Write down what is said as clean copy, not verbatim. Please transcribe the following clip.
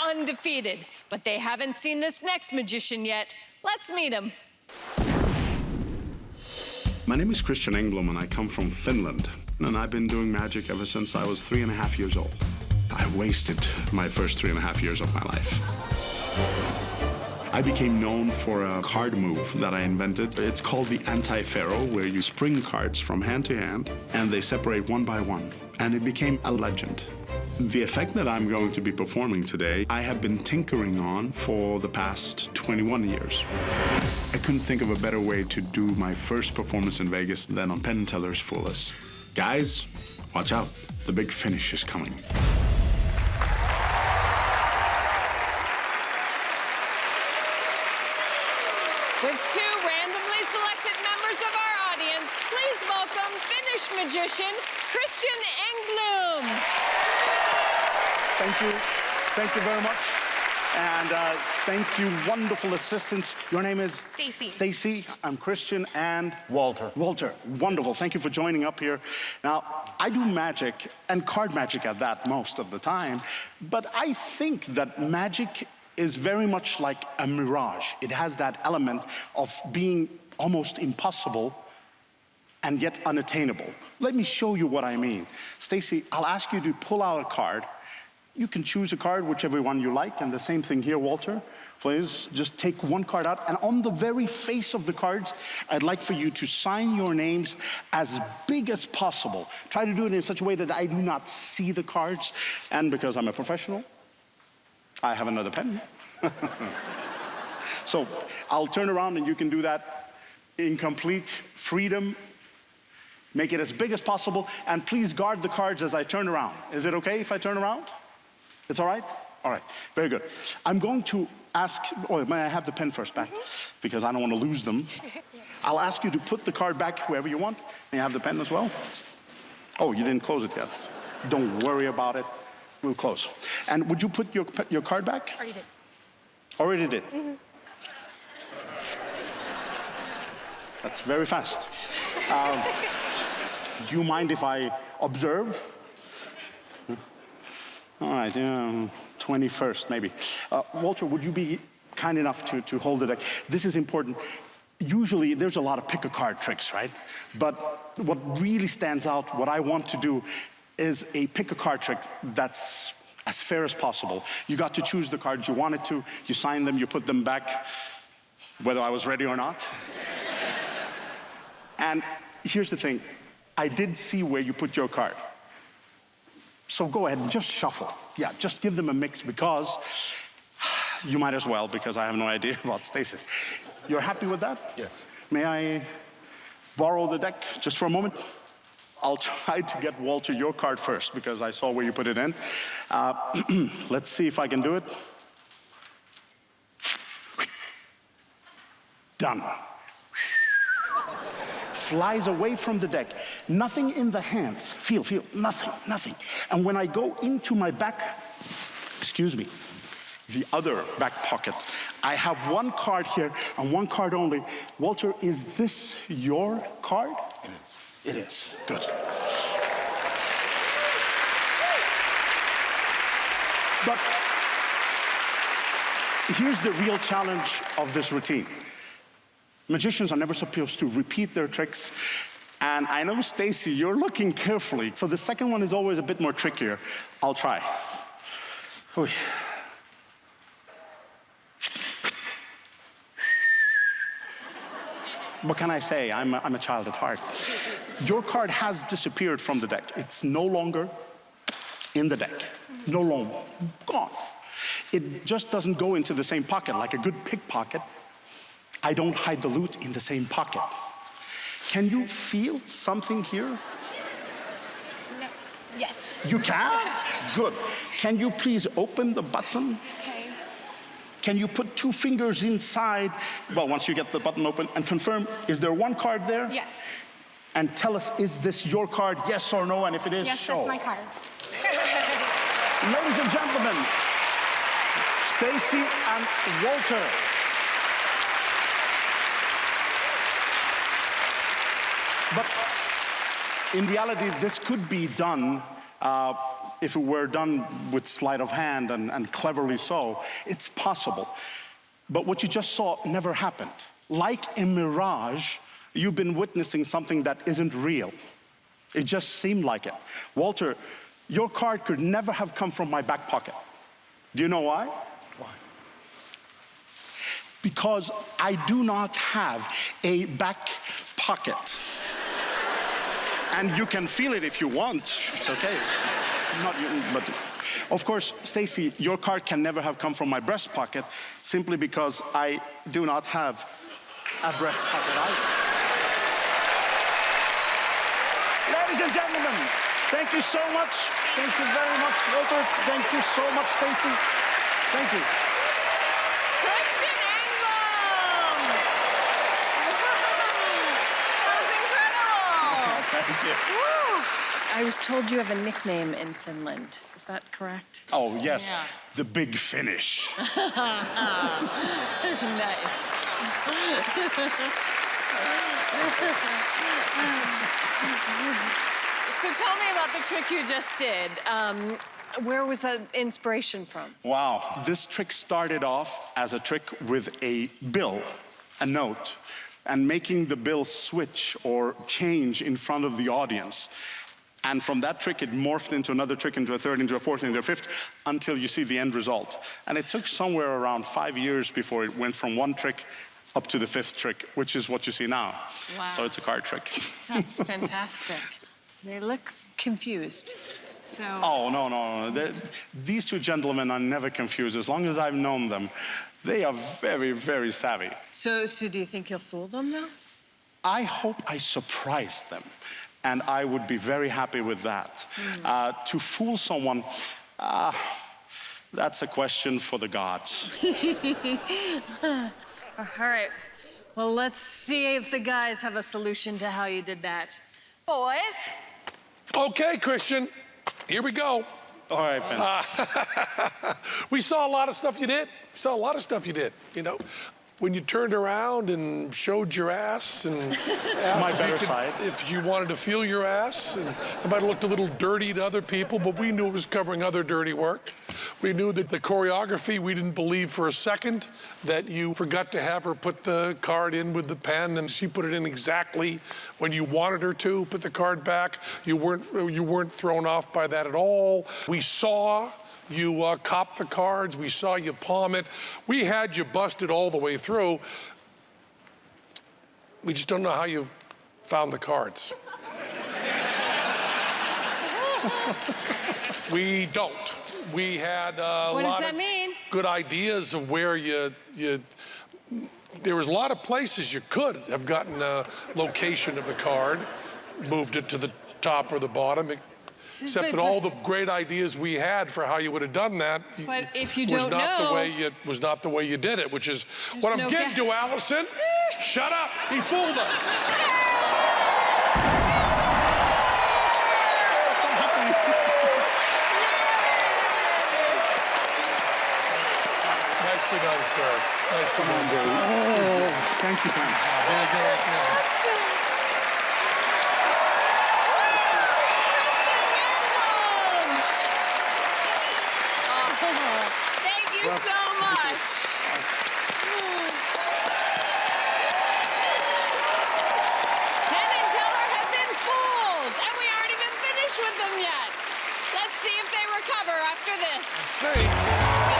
undefeated, but they haven't seen this next magician yet. Let's meet him. My name is Christian Engblom, and I come from Finland. And I've been doing magic ever since I was 3.5 years old. I wasted my first 3.5 years of my life. I became known for a card move that I invented. It's called the anti-pharaoh, where you spring cards from hand to hand, and they separate one by one. And it became a legend. The effect that I'm going to be performing today, I have been tinkering on for the past 21 years. I couldn't think of a better way to do my first performance in Vegas than on Penn Teller's Fullest. Guys, watch out. The big finish is coming. With two randomly selected members of our audience, please welcome Finnish magician Christian Engblom. Thank you. Thank you very much. And thank you, wonderful assistants. Your name is? Stacy. Stacy. I'm Christian and? Walter. Walter. Wonderful. Thank you for joining up here. Now, I do magic, and card magic at that most of the time, but I think that magic is very much like a mirage. It has that element of being almost impossible and yet unattainable. Let me show you what I mean. Stacy, I'll ask you to pull out a card. You can choose a card, whichever one you like, and the same thing here, Walter. Please, just take one card out, and on the very face of the cards, I'd like for you to sign your names as big as possible. Try to do it in such a way that I do not see the cards, and because I'm a professional, I have another pen. So I'll turn around and you can do that in complete freedom. Make it as big as possible, and please guard the cards as I turn around. Is it okay if I turn around? It's all right? All right, very good. I'm going to ask, may I have the pen first back? Because I don't want to lose them. I'll ask you to put the card back wherever you want. May I have the pen as well? Oh, you didn't close it yet. Don't worry about it. We'll close. And would you put your card back? Already did. Already did? That's very fast. Do you mind if I observe? All right, 21st maybe. Walter, would you be kind enough to hold the deck? This is important. Usually there's a lot of pick a card tricks, right? But what really stands out, what I want to do, is a pick a card trick that's as fair as possible. You got to choose the cards you wanted to, you sign them, you put them back, whether I was ready or not. And here's the thing, I did see where you put your card. So go ahead and just shuffle. Yeah, just give them a mix, because you might as well, because I have no idea about stasis. You're happy with that? Yes. May I borrow the deck just for a moment? I'll try to get, Walter, your card first, because I saw where you put it in. Let's see if I can do it. Done. Flies away from the deck. Nothing in the hands. Feel, nothing. And when I go into my back, the other back pocket, I have one card here and one card only. Walter, is this your card? It is. It is. Good. But here's the real challenge of this routine. Magicians are never supposed to repeat their tricks. And I know, Stacy, you're looking carefully. So the second one is always a bit more trickier. I'll try. Oy. What can I say? I'm a child at heart. Your card has disappeared from the deck. It's no longer in the deck. No longer. Gone. It just doesn't go into the same pocket. Like a good pickpocket, I don't hide the loot in the same pocket. Can you feel something here? No. Yes. You can? Good. Can you please open the button? Okay. Can you put 2 fingers inside, well, once you get the button open, and confirm, is there one card there? Yes. And tell us, is this your card, yes or no? And if it is, Yes, show. that's my card. Ladies and gentlemen, Stacy and Walter. But in reality, this could be done if it were done with sleight of hand and cleverly so, it's possible. But what you just saw never happened. Like a mirage, you've been witnessing something that isn't real. It just seemed like it. Walter, your card could never have come from my back pocket. Do you know why? Why? Because I do not have a back pocket. And you can feel it if you want. It's okay. Not you, but of course, Stacy, your card can never have come from my breast pocket simply because I do not have a breast pocket either. Ladies and gentlemen, thank you so much. Thank you very much, Walter. Thank you so much, Stacy. Thank you. Christian Engblom! That was incredible! Thank you. Woo. I was told you have a nickname in Finland. Is that correct? Oh, yes. Yeah. The Big Finish. Nice. So tell me about the trick you just did. Where was that inspiration from? Wow. This trick started off as a trick with a bill, a note, and making the bill switch or change in front of the audience. And from that trick, it morphed into another trick, into a third, into a fourth, into a fifth, until you see the end result. And it took somewhere around 5 years before it went from one trick up to the fifth trick, which is what you see now. Wow. So it's a card trick. That's fantastic. They look confused. So. Oh, no. These two gentlemen are never confused. As long as I've known them, they are very, very savvy. So do you think you'll fool them, though? I hope I surprise them. And I would be very happy with that. To fool someone, that's a question for the gods. All right. Well, let's see if the guys have a solution to how you did that. Boys? Okay, Christian, here we go. All right, Penn. We saw a lot of stuff you did. You know. When you turned around and showed your ass and asked My better side. if you wanted to feel your ass, and it might have looked a little dirty to other people, but we knew it was covering other dirty work. We knew that the choreography, we didn't believe for a second that you forgot to have her put the card in with the pen, and she put it in exactly when you wanted her to put the card back. You weren't thrown off by that at all. We saw you cop the cards. We saw you palm it. We had you busted all the way through. We just don't know how you found the cards. We don't. We had a lot of good ideas of where you. There was a lot of places you could have gotten a location of the card, moved it to the top or the bottom. Except that all the great ideas we had for how you would have done that but if you was not the way you did it, which is what I'm getting to, Allison. Shut up. He fooled us. Nicely done, sir. Nicely done. Thank you, Penn. Very good. Thank you so much. Penn and Teller have been fooled, and we aren't even finished with them yet. Let's see if they recover after this. Let's see.